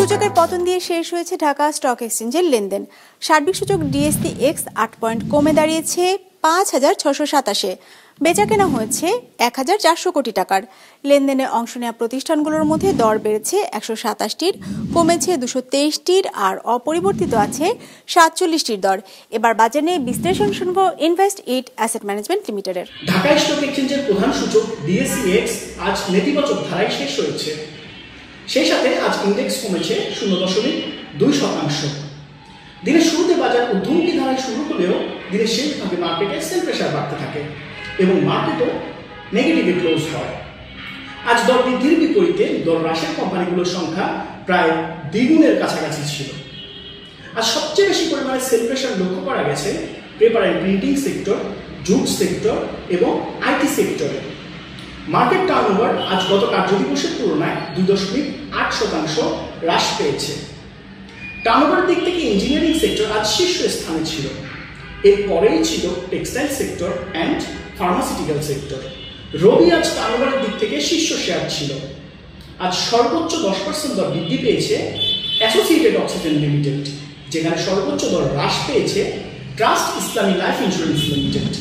সূচকের পতন দিয়ে শেষ হয়েছে ঢাকা স্টক এক্সচেঞ্জের লেনদেন। সার্বিক সূচক ডিএসসি এক্স 8 পয়েন্ট কমে দাঁড়িয়েছে ৫,৬৮৭। বেচাকেনা হয়েছে ১,৪০০ কোটি টাকার। লেনদেনে অংশ নেওয়া প্রতিষ্ঠানগুলোর মধ্যে দর বেড়েছে ১২৭টির, কমেছে ২২৩টির, আর অপরিবর্তিত আছে ৪৭টির দর। এবার বাজার নিয়ে বিশ্লেষণ শুনবো ইনভেস্ট ইট অ্যাসেট ম্যানেজমেন্ট লিমিটেডের। ঢাকা স্টক এক্সচেঞ্জের প্রধান সূচক ডিএসসি এক্স আজ নেতিবাচক ধারায় শেষ হয়েছে। সেই সাথে আজ ইন্ডেক্স কমেছে 0.2%। দিনের শুরুতে বাজার ঊর্ধ্বমুখী ধারায় শুরু হলেও দিনের শেষ ভাগে মার্কেটে সেল প্রেশার বাড়তে থাকে এবং মার্কেটও নেগেটিভে ক্লোজ হয়। আজ দর বৃদ্ধির বিপরীতে দর হ্রাসের কোম্পানিগুলোর সংখ্যা প্রায় দ্বিগুণের কাছাকাছি ছিল। আজ সবচেয়ে বেশি পরিমাণে সেল প্রেশার লক্ষ্য করা গেছে paper and printing sector, jute sector এবং আইটি সেক্টরে। মার্কেট টার্নওভার আজ গত কার্যদিবসের তুলনায় 2.8% হ্রাস পেয়েছে। টার্নওভারের দিক থেকে ইঞ্জিনিয়ারিং সেক্টর আজ শীর্ষ স্থানে ছিল। এরপরেই ছিল textile sector and pharmaceutical sector. Robi আজ টার্নওভারের দিক থেকে শীর্ষ শেয়ার ছিল। আজ সর্বোচ্চ 10% দর বৃদ্ধি পেয়েছে অ্যাসোসিয়েটেড অক্সিজেন লিমিটেড, যেখানে সর্বোচ্চ দর হ্রাস পেয়েছে ট্রাস্ট ইসলামী লাইফ ইন্স্যুরেন্স লিমিটেড।